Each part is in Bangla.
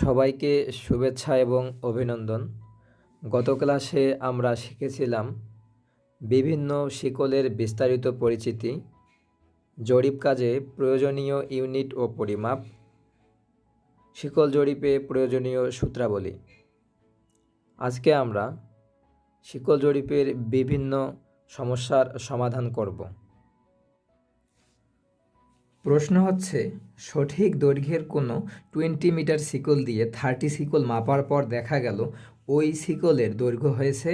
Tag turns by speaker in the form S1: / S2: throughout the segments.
S1: সবাইকে শুভেচ্ছা এবং অভিনন্দন। গত ক্লাসে আমরা শিখেছিলাম বিভিন্ন শিকলের বিস্তারিত পরিচিতি, জরিপ কাজে প্রয়োজনীয় ইউনিট ও পরিমাপ, শিকল জরিপে প্রয়োজনীয় সূত্রাবলী। আজকে আমরা শিকল জরিপের বিভিন্ন সমস্যার সমাধান করব। প্রশ্ন হচ্ছে, সঠিক দৈর্ঘ্যের কোনো 20 মিটার শিকল দিয়ে 30 শিকল মাপার পর দেখা গেল ওই শিকলের দৈর্ঘ্য হয়েছে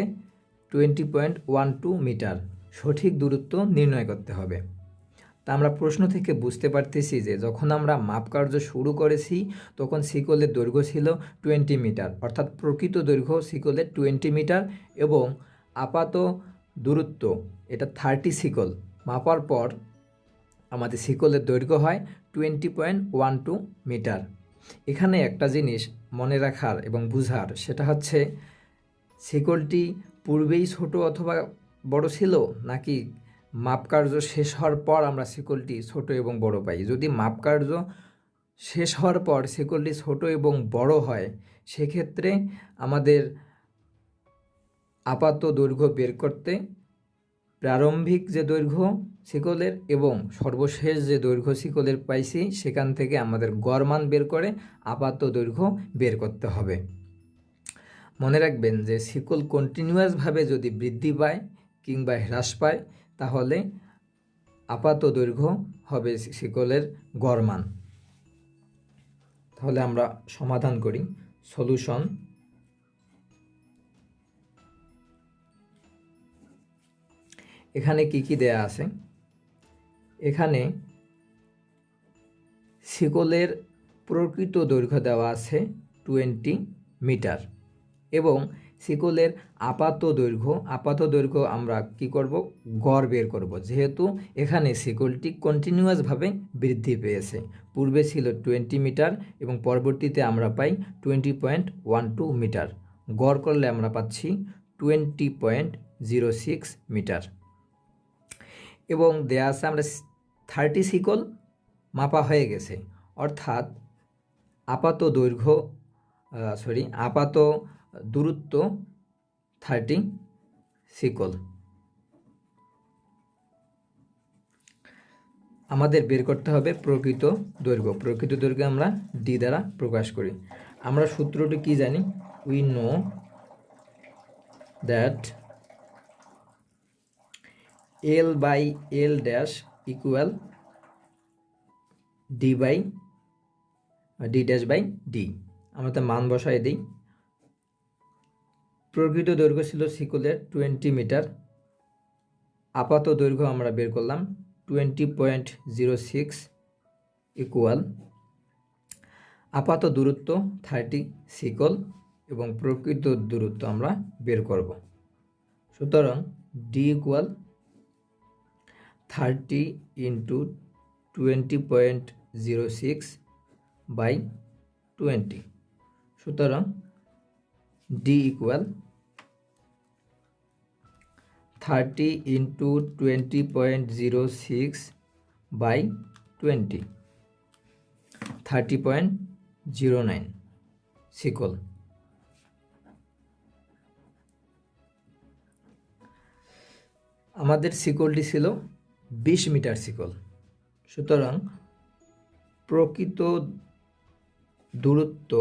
S1: 20.12 মিটার। সঠিক দূরত্ব নির্ণয় করতে হবে। তা আমরা প্রশ্ন থেকে বুঝতে পারতেছি যে যখন আমরা মাপকার্য শুরু করেছি তখন শিকলের দৈর্ঘ্য ছিল 20 মিটার, অর্থাৎ প্রকৃত দৈর্ঘ্য শিকলের 20 মিটার এবং আপাত দূরত্ব এটা 30 শিকল মাপার পর আমাদের শিকলের দৈর্ঘ্য হয় 20.12 মিটার। এখানে একটা জিনিস মনে রাখার এবং বুঝার, সেটা হচ্ছে শিকলটি পূর্বেই ছোট অথবা বড় ছিল নাকি মাপকার্য শেষ হওয়ার পর আমরা শিকলটি ছোট এবং বড় পাই। যদি মাপকার্য শেষ হওয়ার পর শিকলটি ছোট এবং বড় হয় সেক্ষেত্রে আমাদের আপাত দৈর্ঘ্য বের করতে প্রারম্ভিক যে দৈর্ঘ্য শিকলের এবং সর্বশেষ যে দৈর্ঘ্য শিকলের পাইছি সেখান থেকে আমাদের গড় মান বের করে আপাত দৈর্ঘ্য বের করতে হবে। মনে রাখবেন যে শিকল কন্টিনিউয়াসভাবে যদি বৃদ্ধি পায় কিংবা হ্রাস পায় তাহলে আপাত দৈর্ঘ্য হবে শিকলের গড় মান। তাহলে আমরা সমাধান করি। সলিউশন। এখানে কি দেয়া আছে? এখানে শিকলের প্রকৃত দৈর্ঘ্য দেওয়া আছে 20 মিটার এবং শিকলের আপাত দৈর্ঘ্য আমরা কি করব? গড় বের করব। যেহেতু এখানে শিকলটি কন্টিনিউয়াসভাবে বৃদ্ধি পেয়েছে, পূর্বে ছিল 20 মিটার এবং পরবর্তীতে আমরা পাই 20.12 মিটার। গড় করলে আমরা পাচ্ছি 20.06 মিটার এবং দেয়া আছে আমরা 30 শিকল মাপা হয়ে গেছে, অর্থাৎ আপাত দূরত্ব 30 শিকল। আমাদের বের করতে হবে প্রকৃত দৈর্ঘ্য আমরা ডি দ্বারা প্রকাশ করি। আমরা সূত্রটি কি জানি? We know that L by L dash equal D dash by D। আমরা তার মান বসাই দিই। প্রকৃত দৈর্ঘ্য ছিল শিকলের 20 মিটার, আপাত দৈর্ঘ্য আমরা বের করলাম 20.06 ইকুয়াল আপাত দূরত্ব 30 শিকল এবং প্রকৃত দূরত্ব আমরা বের করব। সুতরাং ডি ইকুয়াল 30 ইন্টু 20.06 বাই 20। সুতরাং ডি ইকুয়াল 30 ইন্টু 20.06 বাই 20, 30.09 শিকল। আমাদের শিকলটি ছিল 20 মিটার শিকল। সুতরাং প্রকৃত দূরত্ব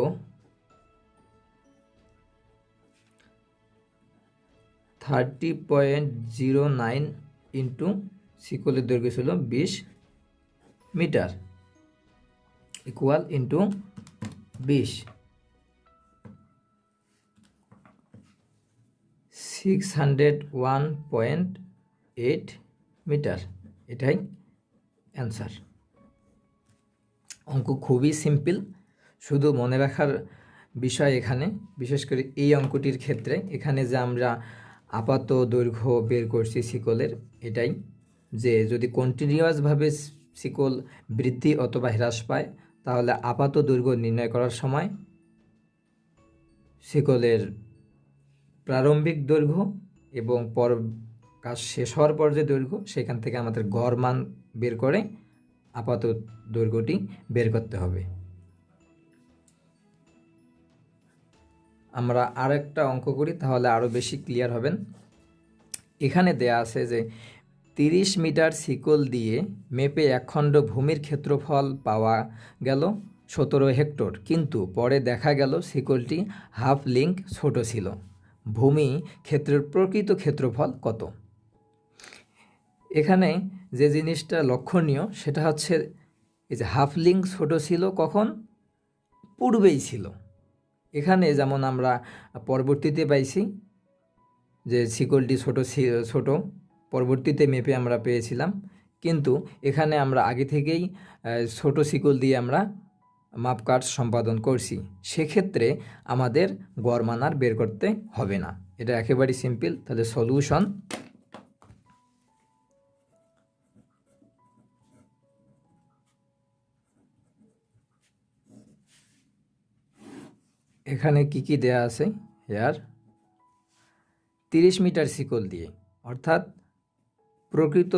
S1: 30.09 ইন্টু শিকলের দৈর্ঘ্য ছিল 20 মিটার ইকুয়াল ইন্টু 20, 601.8 মিটার। এটাই অ্যান্সার। অঙ্ক খুবই সিম্পল, শুধু মনে রাখার বিষয় এখানে বিশেষ করে এই অঙ্কটির ক্ষেত্রে এখানে যে আমরা আপাত দৈর্ঘ্য বের করছি শিকলের, এটাই যে যদি কন্টিনিউয়াসভাবে শিকল বৃদ্ধি অথবা হ্রাস পায় তাহলে আপাত দৈর্ঘ্য নির্ণয় করার সময় শিকলের প্রারম্ভিক দৈর্ঘ্য এবং কাজ শেষ হওয়ার পর যে দৈর্ঘ্য সেখান থেকে আমাদের গড় মান বের করে আপাত দৈর্ঘ্যটি বের করতে হবে। আমরা আরেকটা অঙ্ক করি, তাহলে আরও বেশি ক্লিয়ার হবেন। এখানে দেয়া আছে যে 30 মিটার শিকল দিয়ে মেপে একখণ্ড ভূমির ক্ষেত্রফল পাওয়া গেল 17 হেক্টর, কিন্তু পরে দেখা গেল শিকলটি হাফ লিঙ্ক ছোট ছিল। ভূমি ক্ষেত্রের প্রকৃত ক্ষেত্রফল কত? এখানে যে জিনিসটা লক্ষণীয় সেটা হচ্ছে এই যে হাফ লিঙ্ক ছোট ছিল কখন? পূর্বেই ছিল। এখানে যেমন আমরা পরবর্তীতে পাইছি যে শিকলটি ছোট পরবর্তীতে মেপে আমরা পেয়েছিলাম, কিন্তু এখানে আমরা আগে থেকেই ছোট শিকল দিয়ে আমরা মাপকাঠ সম্পাদন করছি। সেক্ষেত্রে আমাদের গড় মান আর বের করতে হবে না, এটা একেবারেই সিম্পল। তাহলে সলিউশন, এখানে কি দেয়া আছে? হেয়ার 30 মিটার শিকল দিয়ে, অর্থাৎ প্রকৃত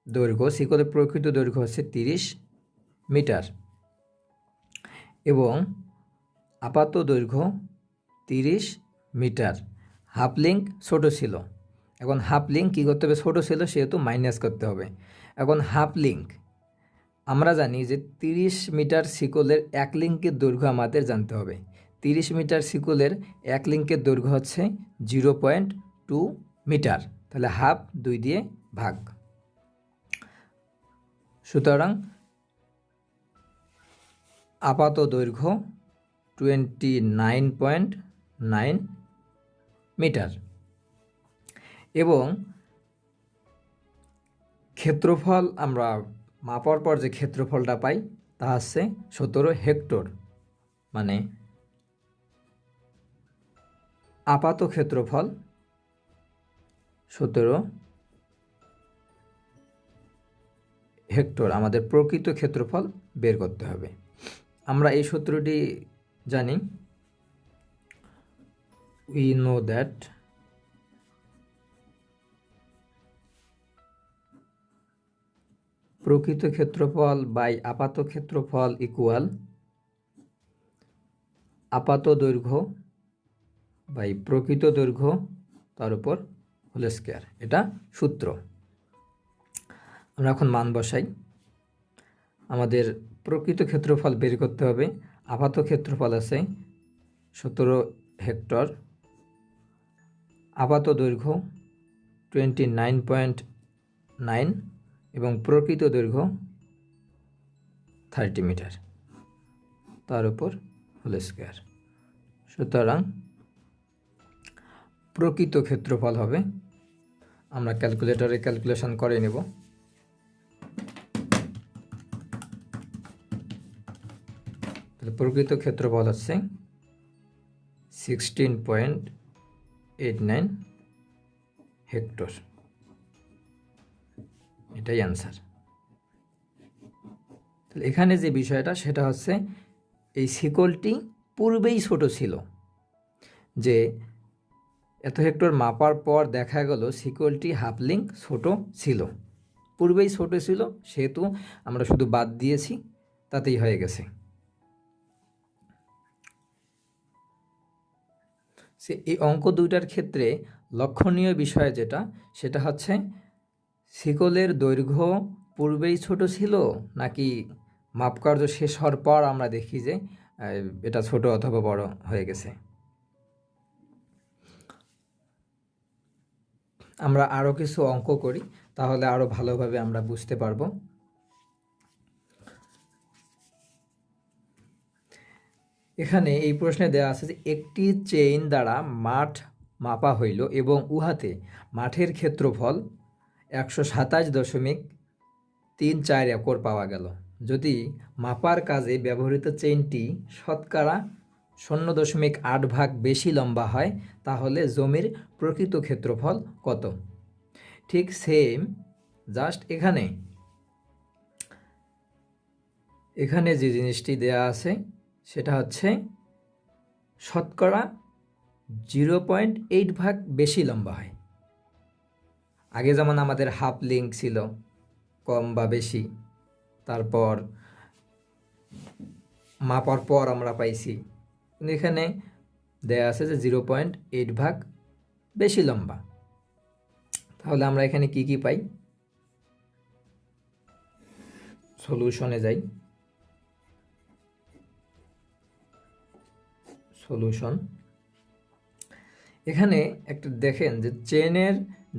S1: দৈর্ঘ্য, শিকলের প্রকৃত দৈর্ঘ্য হচ্ছে 30 মিটার এবং আপাত দৈর্ঘ্য 30 মিটার। হাফ লিঙ্ক ছোট ছিল। এখন হাফ লিঙ্ক কী করতে হবে? ছোট ছিল সেহেতু মাইনাস করতে হবে। এখন হাফ লিঙ্ক আমরা জানি যে 30 মিটার শিকলের এক লিঙ্কের দৈর্ঘ্য আমাদের জানতে হবে। 30 মিটার শিকলের এক লিঙ্কের দৈর্ঘ্য হচ্ছে 0.2 মিটার। তাহলে হাফ 2 দিয়ে ভাগ। সুতরাং আপাত দৈর্ঘ্য 29.9 মিটার এবং ক্ষেত্রফল আমরা মাপার পর যে ক্ষেত্রফলটা পাই তা হচ্ছে 17 হেক্টর। মানে আপাত ক্ষেত্রফল 17 হেক্টর। আমাদের প্রকৃত ক্ষেত্রফল বের করতে হবে। আমরা এই সূত্রটি জানি, we know that প্রকৃত ক্ষেত্রফল বাই আপাত ক্ষেত্রফল ইকুয়াল আপাত দৈর্ঘ্য বাই প্রকৃত দৈর্ঘ্য তার উপর হোল স্কয়ার। এটা সূত্র। আমরা এখন মান বসাই। আমাদের প্রকৃত ক্ষেত্রফল বের করতে হবে। আপাত ক্ষেত্রফল আছে 17 হেক্টর, আপাত দৈর্ঘ্য 29.9 এবং প্রকৃত দৈর্ঘ্য 30 মিটার, তার উপর হোল স্কয়ার। সুতরাং প্রকৃত ক্ষেত্রফল হবে, আমরা ক্যালকুলেটরে ক্যালকুলেশন করে নেব। তাহলে প্রকৃত ক্ষেত্রফল হচ্ছে 16.89 হেক্টর। এটাই অ্যান্সার। তাহলে এখানে যে বিষয়টা সেটা হচ্ছে এই শিকলটি পূর্বেই ছোট ছিল, যে এত হেক্টর মাপার পর দেখা গেল শিকলটি হাফ লিঙ্ক ছোট ছিল, পূর্বেই ছোট ছিল, সেহেতু আমরা শুধু বাদ দিয়েছি, তাতেই হয়ে গেছে। এই অঙ্ক দুইটার ক্ষেত্রে লক্ষণীয় বিষয় যেটা, সেটা হচ্ছে শিকলের দৈর্ঘ্য পূর্বেই ছোট ছিল নাকি মাপকার্য শেষ হওয়ার পর আমরা দেখি যে এটা ছোট অথবা বড় হয়ে গেছে। আমরা আরও কিছু অঙ্ক করি, তাহলে আরও ভালোভাবে আমরা বুঝতে পারব। এখানে এই প্রশ্নে দেওয়া আছে যে একটি চেইন দ্বারা মাঠ মাপা হইল এবং উহাতে মাঠের ক্ষেত্রফল 127.34 একর পাওয়া গেল। যদি মাপার কাজে ব্যবহৃত চেইনটি শতকরা 0.8 ভাগ বেশি লম্বা হয়, তাহলে জমির প্রকৃত ক্ষেত্রফল কত? ঠিক সেম, জাস্ট এখানে যে জিনিসটি দেয়া আছে সেটা হচ্ছে শতকরা 0.8 ভাগ বেশি লম্বা হয়। আগে যেমন আমাদের হাফ লিঙ্ক ছিল, কম বা বেশি, তারপর মাপার পর আমরা পাইছি, কিন্তু এখানে দেয়া আছে যে 0.8 ভাগ বেশি লম্বা। তাহলে আমরা এখানে কি কি পাই? সলিউশনে যাই। সলিউশন, এখানে একটা দেখেন যে চেনের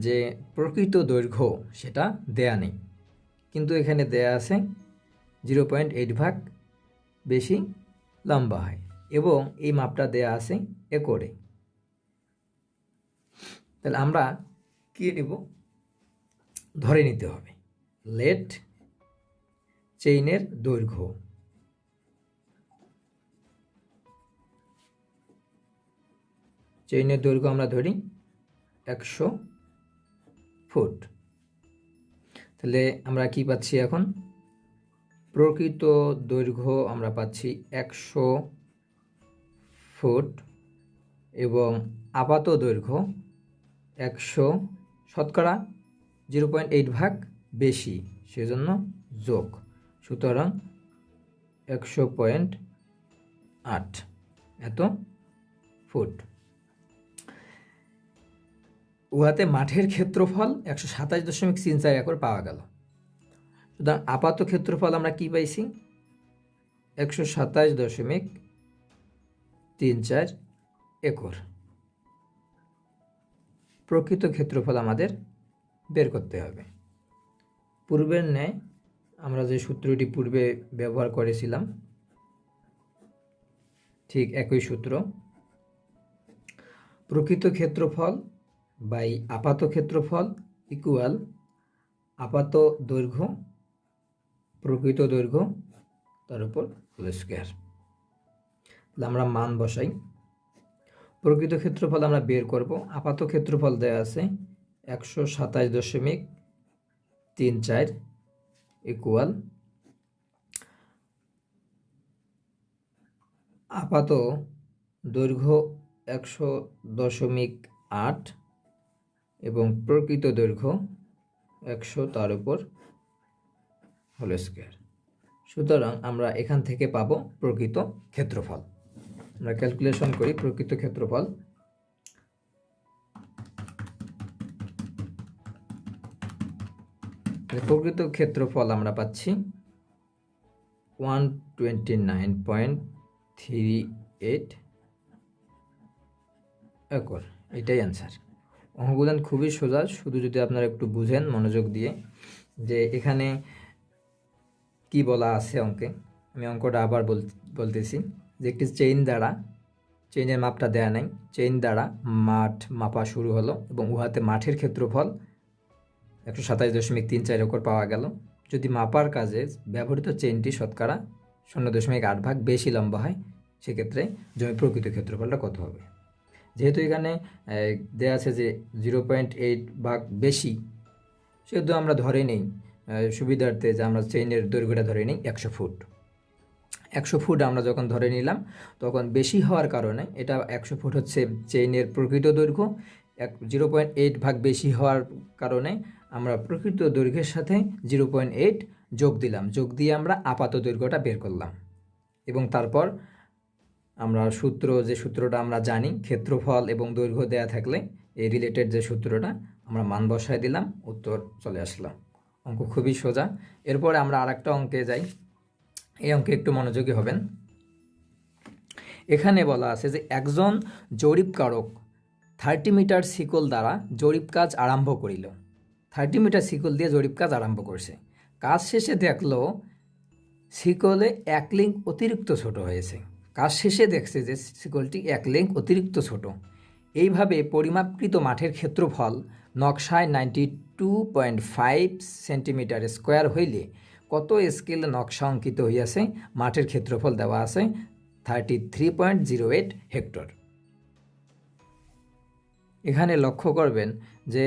S1: যে প্রকৃত দৈর্ঘ্য সেটা দেয়া নেই, কিন্তু এখানে দেয়া আছে 0.8 ভাগ বেশি লম্বা হয় এবং এই মাপটা দেয়া আছে একরে। তাহলে আমরা কি নিব? ধরে নিতে হবে লেট চেইনের দৈর্ঘ্য, চেইনের দৈর্ঘ্য আমরা ধরি 100 ফুট। তাহলে আমরা কি পাচ্ছি এখন? প্রকৃত দৈর্ঘ্য আমরা পাচ্ছি 100 ফুট এবং আপাত দৈর্ঘ্য 100 শতকরা 0.8 ভাগ বেশি, সেজন্য যোগ, সুতরাং 100.8 এত ফুট। উহাতে মাঠের ক্ষেত্রফল 127.34 একর পাওয়া গেল। সুতরাং আপাত ক্ষেত্রফল আমরা কি পাইছি? 127.34 একর। প্রকৃত ক্ষেত্রফল আমাদের বের করতে হবে। পূর্বের ন্যায় আমরা যে সূত্রটি পূর্বে ব্যবহার করেছিলাম ঠিক একই সূত্র, প্রকৃত ক্ষেত্রফল বাই আপাত ক্ষেত্রফল ইকুয়াল আপাত দৈর্ঘ্য প্রকৃত দৈর্ঘ্য তার উপর হোল স্কয়ার। তাহলে আমরা মান বসাই। প্রকৃত ক্ষেত্রফল আমরা বের করব, আপাত ক্ষেত্রফল দেওয়া আছে 127.34 ইকুয়াল আপাত দৈর্ঘ্য 100.8 এবং প্রকৃত দৈর্ঘ্য 100 তার উপর হোল স্কয়ার। সুতরাং আমরা এখান থেকে পাবো প্রকৃত ক্ষেত্রফল। আমরা ক্যালকুলেশন করি প্রকৃত ক্ষেত্রফল। প্রকৃত ক্ষেত্রফল আমরা পাচ্ছি 129.38 একর। এটাই অ্যান্সার। অঙ্কগুলো খুবই সোজা, শুধু যদি আপনারা একটু বুঝেন মনোযোগ দিয়ে যে এখানে কি বলা আছে অঙ্কে। আমি অঙ্কটা আবার বলতেছি যে একটি চেইন দ্বারা, চেইনের মাপটা দেয়া নাই, চেইন দ্বারা মাঠ মাপা শুরু হলো এবং উহাতে মাঠের ক্ষেত্রফল 127.34 একর পাওয়া গেল। যদি মাপার কাজে ব্যবহৃত চেইনটি শতকরা 0.8 ভাগ বেশি লম্বা হয়, সেক্ষেত্রে জমির প্রকৃত ক্ষেত্রফলটা কত হবে? যেহেতু এখানে দেওয়া আছে যে 0.8 ভাগ বেশি, সেহেতু আমরা ধরে নেই সুবিধার্থে যে আমরা চেইনের দৈর্ঘ্যটা ধরে নিই 100 ফুট। 100 ফুট আমরা যখন ধরে নিলাম, তখন বেশি হওয়ার কারণে এটা 100 ফুট হচ্ছে চেইনের প্রকৃত দৈর্ঘ্য, 0.8 ভাগ বেশি হওয়ার কারণে আমরা প্রকৃত দৈর্ঘ্যের সাথে 0.8 যোগ দিলাম, যোগ দিয়ে আমরা আপাত দৈর্ঘ্যটা বের করলাম। এবং তারপর আমরা যে সূত্রটা আমরা জানি, ক্ষেত্রফল এবং দৈর্ঘ্য দেয়া থাকলে এই রিলেটেড যে সূত্রটা আমরা মান বসায় দিলাম, উত্তর চলে আসলাম। অঙ্ক খুবই সোজা। এরপরে আমরা আরেকটা অঙ্কে যাই। এই অঙ্কে একটু মনোযোগী হবেন। এখানে বলা আছে যে একজন জরিপকারক 30 মিটার শিকল দ্বারা জরিপ কাজ আরম্ভ করিল। 30 মিটার শিকল দিয়ে জরিপ কাজ আরম্ভ করছে। কাজ শেষে দেখলো শিকলে 1 লিঙ্ক অতিরিক্ত ছোট হয়েছে। কাজ শেষে দেখছে যে শিকলটি 1 লিঙ্ক অতিরিক্ত ছোট। এইভাবে পরিমাপকৃত মাঠের ক্ষেত্রফল নকশায় 92.5 সেন্টিমিটার স্কোয়ার হইলে কত স্কেলে নকশা অঙ্কিত হইয়াছে? মাঠের ক্ষেত্রফল দেওয়া আছে 33.08 হেক্টর। এখানে লক্ষ্য করবেন যে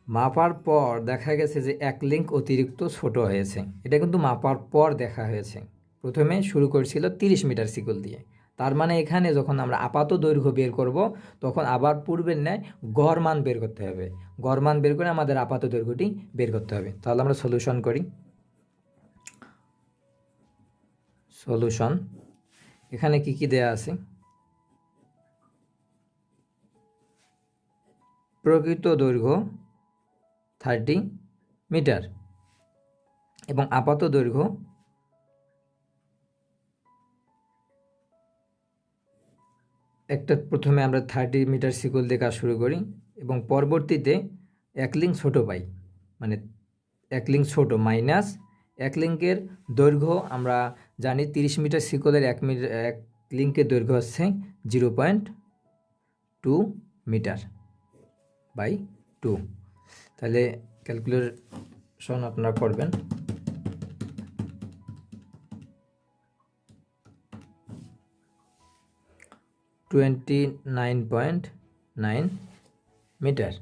S1: মাপার পর দেখা গেছে যে 1 লিঙ্ক অতিরিক্ত ছোট হয়েছে। এটা কিন্তু মাপার পর দেখা হয়েছে। প্রথমে শুরু করেছিল 30 মিটার শিকল দিয়ে। তার মানে এখানে যখন আমরা আপাত দৈর্ঘ্য বের করব, তখন আবার পূর্বের ন্যায় গড় মান বের করতে হবে। গড় মান বের করে আমাদের আপাত দৈর্ঘ্যটি বের করতে হবে। তাহলে আমরা সলিউশন করি। সলিউশন, এখানে কি কি দেয়া আছে? প্রকৃত দৈর্ঘ্য 30 মিটার এবং আপাত দৈর্ঘ্য প্রথমে আমরা 30 মিটার শিকল দিয়ে কাজ শুরু করি এবং পরবর্তীতে এক লিঙ্ক ছোট পাই, মানে এক লিঙ্ক ছোট মাইনাস এক লিঙ্কের দৈর্ঘ্য আমরা জানি 30 মিটার শিকলের এক লিঙ্কের দৈর্ঘ্য হচ্ছে 0.2 মিটার বাই 2। তাহলে ক্যালকুলেশন আপনারা করবেন। 29.9 মিটার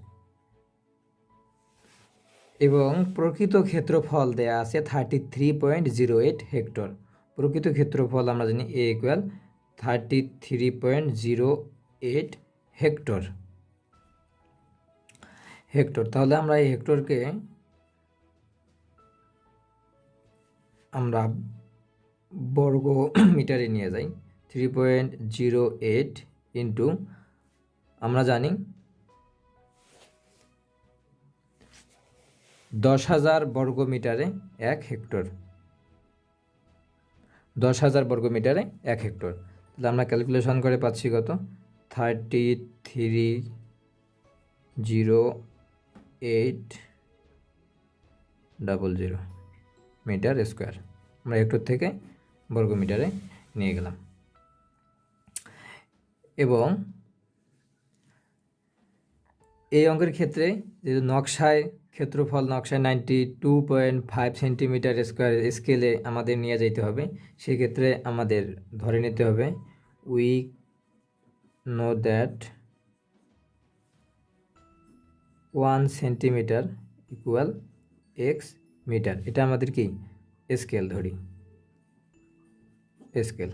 S1: এবং প্রকৃত ক্ষেত্রফল দেয়া আছে 33.08 হেক্টর। প্রকৃত ক্ষেত্রফল আমরা জানি A = 33.08 হেক্টর। তাহলে আমরা এই হেক্টরকে আমরা বর্গ মিটারে নিয়ে যাই। 3.08 ইন্টু আমরা জানি 10,000 বর্গ মিটারে 1 হেক্টর। 10,000 বর্গ মিটারে 1 হেক্টর। তাহলে আমরা ক্যালকুলেশন করে পাচ্ছি কত? 330800 মিটার স্কোয়ার। আমরা হেক্টর থেকে বর্গ মিটারে নিয়ে গেলাম এবং এই অঙ্কের ক্ষেত্রে যেহেতু ক্ষেত্রফল নকশায় 92.5 সেন্টিমিটার স্কোয়ার স্কেলে আমাদের নিয়ে যেতে হবে, সেক্ষেত্রে আমাদের ধরে নিতে হবে we know that 1 centimetre equal x metre. এটা আমাদের কি স্কেল ধরি, স্কেল।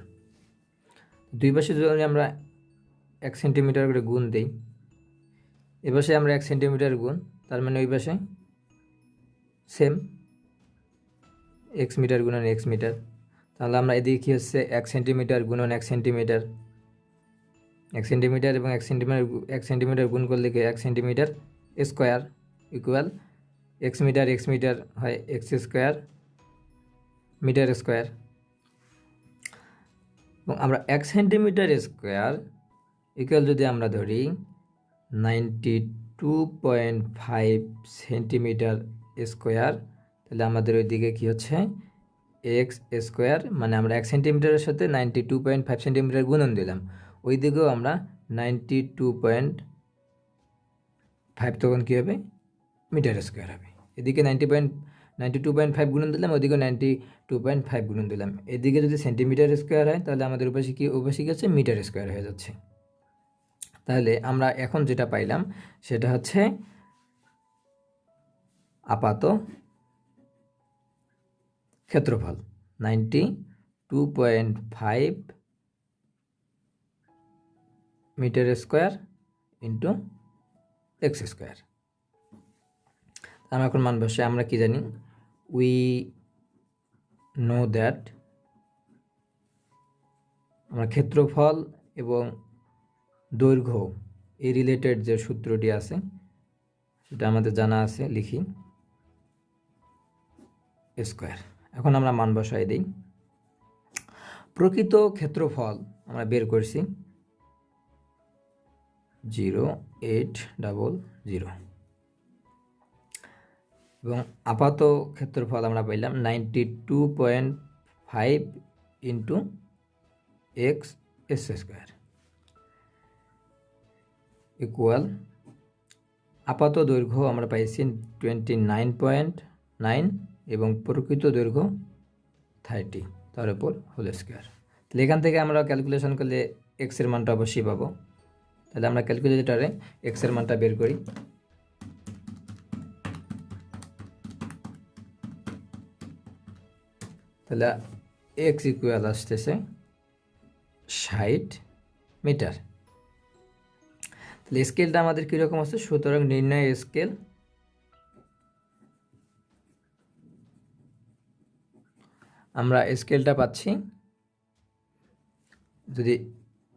S1: দুই পাশে যদি আমরা 1 সেন্টিমিটার করে গুণ দিই, এ পাশে আমরা 1 সেন্টিমিটার গুণ, তার মানে ওই পাশে সেম x মিটার গুণন x মিটার। তাহলে আমরা এদিকে কী হচ্ছে 1 সেন্টিমিটার গুণন 1 সেন্টিমিটার, 1 সেন্টিমিটার এবং 1 সেন্টিমিটার গুণ করলে কি 1 centimetre square equal x metre হয় x স্কোয়ার মিটার স্কোয়ার। এবং আমরা 1 সেন্টিমিটার স্কোয়ার ইকুয়াল যদি আমরা ধরি 92.5 সেন্টিমিটার স্কোয়ার, তাহলে আমাদের ওইদিকে কী হচ্ছে x স্কোয়ার, মানে আমরা 1 সেন্টিমিটারের সাথে 92.5 সেন্টিমিটার গুণন দিলাম, ওই দিকেও আমরা 92.5 তখন কী হবে মিটার স্কোয়ার হবে। এদিকে 92.5 গুণন দিলাম, ওইদিকে 92.5 গুণন দিলাম। এদিকে যদি সেন্টিমিটার স্কোয়ার হয় তাহলে আমাদের উপাশে কি হচ্ছে মিটার স্কোয়ার হয়ে যাচ্ছে। তাহলে আমরা এখন যেটা পাইলাম সেটা হচ্ছে আপাত ক্ষেত্রফল 92.5 metre square into x square. আমরা এখন মান বসে আমরা কি জানি উই নো দ্যাট আমরা ক্ষেত্রফল এবং দৈর্ঘ্য এই রিলেটেড যে সূত্রটি আছে সেটা আমাদের জানা আছে, লিখি স্কোয়ার। এখন আমরা মান বসাই দিই। প্রকৃত ক্ষেত্রফল আমরা বের করছি 0800 এবং আপাত ক্ষেত্রফল আমরা পাইলাম 92.5 ইন্টু এক্স স্কোয়ার ইকুয়াল আপাত দৈর্ঘ্য আমরা পাইছি 29.9 এবং প্রকৃত দৈর্ঘ্য 30, তার উপর হোল স্কোয়ার। তাহলে এখান থেকে আমরা ক্যালকুলেশন করলে এক্সের মানটা অবশ্যই পাবো। তাহলে আমরা ক্যালকুলেটরে এক্সের মানটা বের করি। তাহলে এক্স ইকুয়াল আসতেছে 60 মিটার। তাহলে স্কেলটা আমাদের কীরকম আছে, সুতরাং নির্ণয় স্কেল আমরা স্কেলটা পাচ্ছি যদি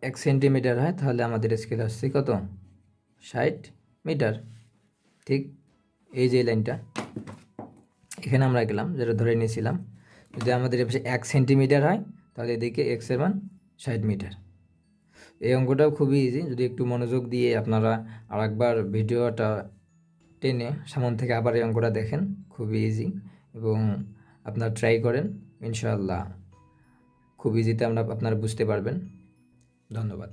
S1: 1 সেন্টিমিটার হয় তাহলে আমাদের স্কেল আসছে কত 60 মিটার। ঠিক এই যে লাইনটা এখানে আমরা গেলাম, যেটা ধরে নিয়েছিলাম, যদি আমাদের এপাশে 1 সেন্টিমিটার হয় তাহলে এদিকে এক্সের মান 60 মিটার। এই অঙ্কটাও খুবই ইজি, যদি একটু মনোযোগ দিয়ে আপনারা আরেকবার ভিডিওটা টেনে সামন থেকে আবার এই অঙ্কটা দেখেন, খুবই ইজি, এবং আপনারা ট্রাই করেন, ইনশাআল্লাহ খুব ইজিতে আপনারা বুঝতে পারবেন। ধন্যবাদ।